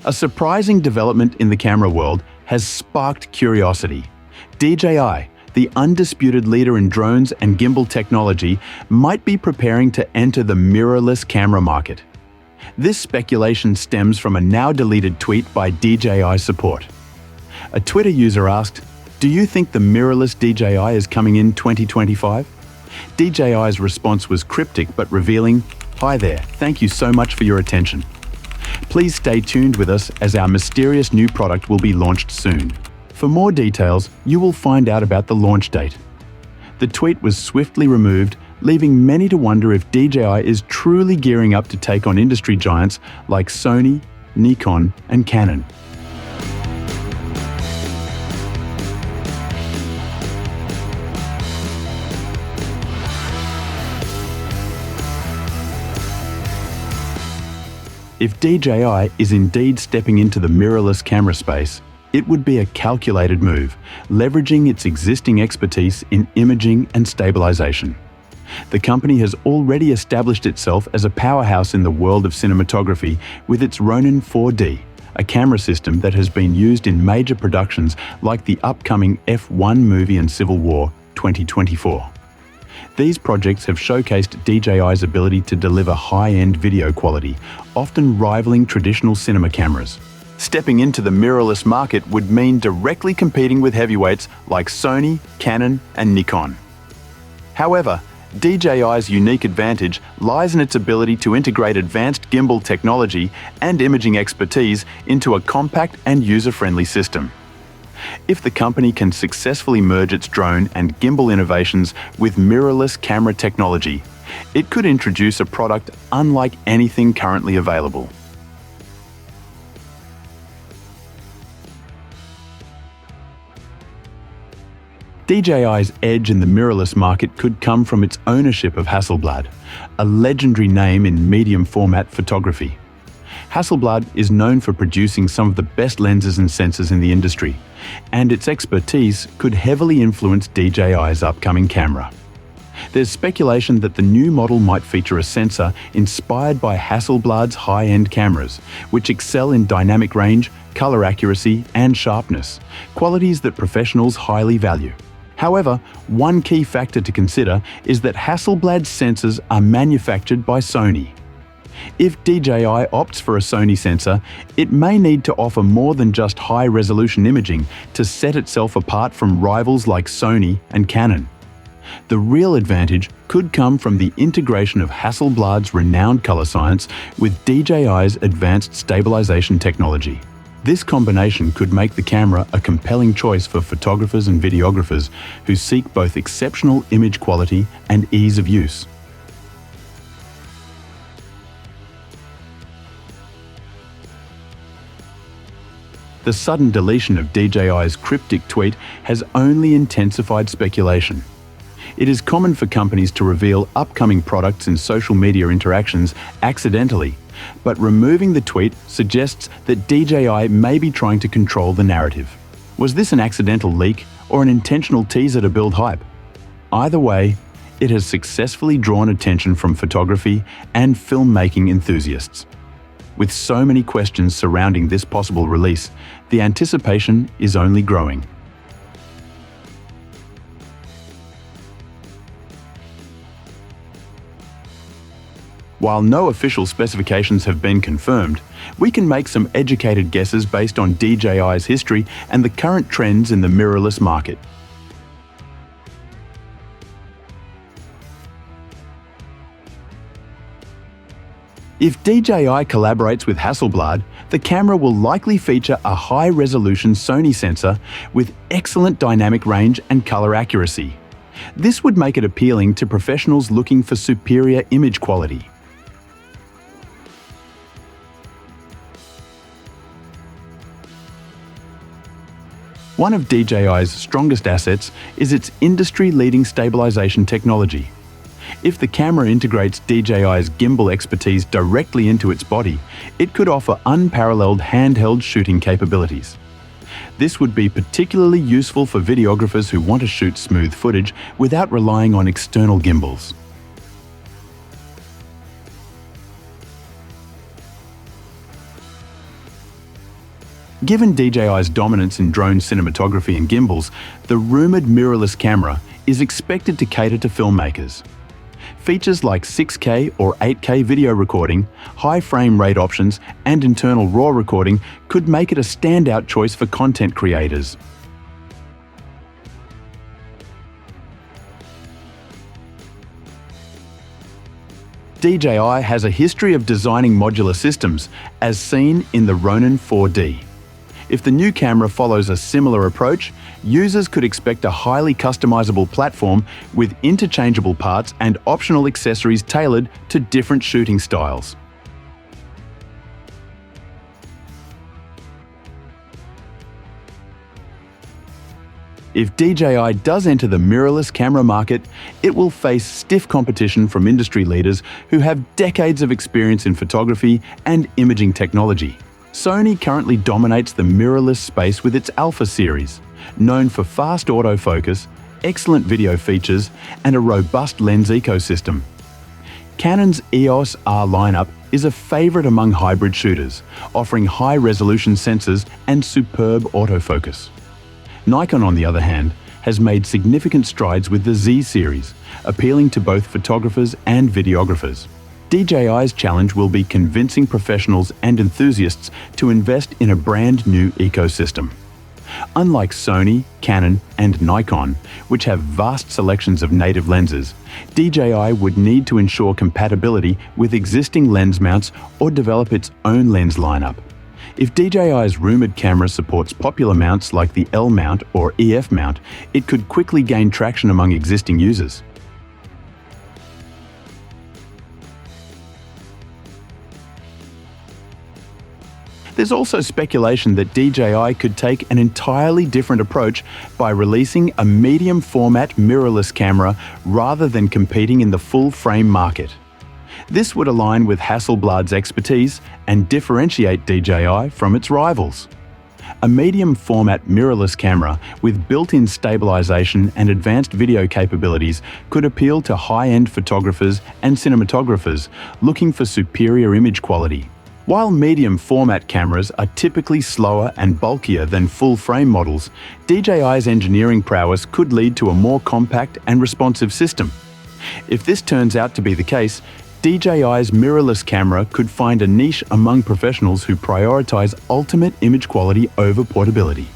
A surprising development in the camera world has sparked curiosity. DJI, the undisputed leader in drones and gimbal technology, might be preparing to enter the mirrorless camera market. This speculation stems from a now-deleted tweet by DJI support. A Twitter user asked, "Do you think the mirrorless DJI is coming in 2025?" DJI's response was cryptic but revealing, "Hi there, thank you so much for your attention. Please stay tuned with us as our mysterious new product will be launched soon." For more details, you will find out about the launch date. The tweet was swiftly removed, leaving many to wonder if DJI is truly gearing up to take on industry giants like Sony, Nikon, and Canon. If DJI is indeed stepping into the mirrorless camera space, it would be a calculated move, leveraging its existing expertise in imaging and stabilization. The company has already established itself as a powerhouse in the world of cinematography with its Ronin 4D, a camera system that has been used in major productions like the upcoming F1 movie and Civil War 2024. These projects have showcased DJI's ability to deliver high-end video quality, often rivaling traditional cinema cameras. Stepping into the mirrorless market would mean directly competing with heavyweights like Sony, Canon, and Nikon. However, DJI's unique advantage lies in its ability to integrate advanced gimbal technology and imaging expertise into a compact and user-friendly system. If the company can successfully merge its drone and gimbal innovations with mirrorless camera technology, it could introduce a product unlike anything currently available. DJI's edge in the mirrorless market could come from its ownership of Hasselblad, a legendary name in medium format photography. Hasselblad is known for producing some of the best lenses and sensors in the industry, and its expertise could heavily influence DJI's upcoming camera. There's speculation that the new model might feature a sensor inspired by Hasselblad's high-end cameras, which excel in dynamic range, color accuracy, and sharpness, qualities that professionals highly value. However, one key factor to consider is that Hasselblad's sensors are manufactured by Sony. If DJI opts for a Sony sensor, it may need to offer more than just high-resolution imaging to set itself apart from rivals like Sony and Canon. The real advantage could come from the integration of Hasselblad's renowned color science with DJI's advanced stabilization technology. This combination could make the camera a compelling choice for photographers and videographers who seek both exceptional image quality and ease of use. The sudden deletion of DJI's cryptic tweet has only intensified speculation. It is common for companies to reveal upcoming products in social media interactions accidentally, but removing the tweet suggests that DJI may be trying to control the narrative. Was this an accidental leak or an intentional teaser to build hype? Either way, it has successfully drawn attention from photography and filmmaking enthusiasts. With so many questions surrounding this possible release, the anticipation is only growing. While no official specifications have been confirmed, we can make some educated guesses based on DJI's history and the current trends in the mirrorless market. If DJI collaborates with Hasselblad, the camera will likely feature a high-resolution Sony sensor with excellent dynamic range and color accuracy. This would make it appealing to professionals looking for superior image quality. One of DJI's strongest assets is its industry-leading stabilization technology. If the camera integrates DJI's gimbal expertise directly into its body, it could offer unparalleled handheld shooting capabilities. This would be particularly useful for videographers who want to shoot smooth footage without relying on external gimbals. Given DJI's dominance in drone cinematography and gimbals, the rumoured mirrorless camera is expected to cater to filmmakers. Features like 6K or 8K video recording, high frame rate options, and internal RAW recording could make it a standout choice for content creators. DJI has a history of designing modular systems, as seen in the Ronin 4D. If the new camera follows a similar approach, users could expect a highly customizable platform with interchangeable parts and optional accessories tailored to different shooting styles. If DJI does enter the mirrorless camera market, it will face stiff competition from industry leaders who have decades of experience in photography and imaging technology. Sony currently dominates the mirrorless space with its Alpha series, known for fast autofocus, excellent video features, and a robust lens ecosystem. Canon's EOS R lineup is a favourite among hybrid shooters, offering high-resolution sensors and superb autofocus. Nikon, on the other hand, has made significant strides with the Z series, appealing to both photographers and videographers. DJI's challenge will be convincing professionals and enthusiasts to invest in a brand new ecosystem. Unlike Sony, Canon, and Nikon, which have vast selections of native lenses, DJI would need to ensure compatibility with existing lens mounts or develop its own lens lineup. If DJI's rumoured camera supports popular mounts like the L mount or EF mount, it could quickly gain traction among existing users. There's also speculation that DJI could take an entirely different approach by releasing a medium format mirrorless camera rather than competing in the full-frame market. This would align with Hasselblad's expertise and differentiate DJI from its rivals. A medium format mirrorless camera with built-in stabilization and advanced video capabilities could appeal to high-end photographers and cinematographers looking for superior image quality. While medium format cameras are typically slower and bulkier than full-frame models, DJI's engineering prowess could lead to a more compact and responsive system. If this turns out to be the case, DJI's mirrorless camera could find a niche among professionals who prioritize ultimate image quality over portability.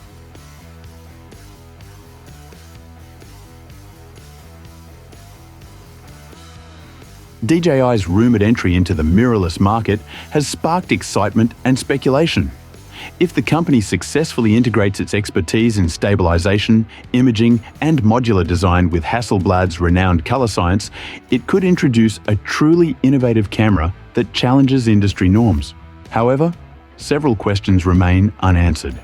DJI's rumoured entry into the mirrorless market has sparked excitement and speculation. If the company successfully integrates its expertise in stabilization, imaging, and modular design with Hasselblad's renowned color science, it could introduce a truly innovative camera that challenges industry norms. However, several questions remain unanswered.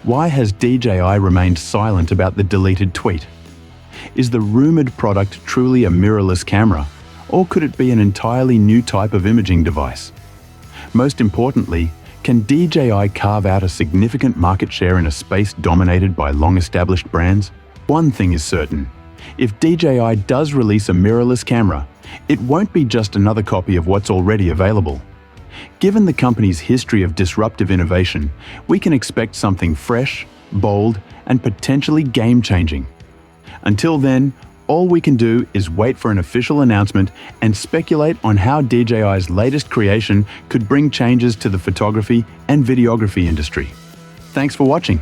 Why has DJI remained silent about the deleted tweet? Is the rumoured product truly a mirrorless camera, or could it be an entirely new type of imaging device? Most importantly, can DJI carve out a significant market share in a space dominated by long-established brands? One thing is certain: if DJI does release a mirrorless camera, it won't be just another copy of what's already available. Given the company's history of disruptive innovation, we can expect something fresh, bold, and potentially game-changing. Until then, all we can do is wait for an official announcement and speculate on how DJI's latest creation could bring changes to the photography and videography industry. Thanks for watching.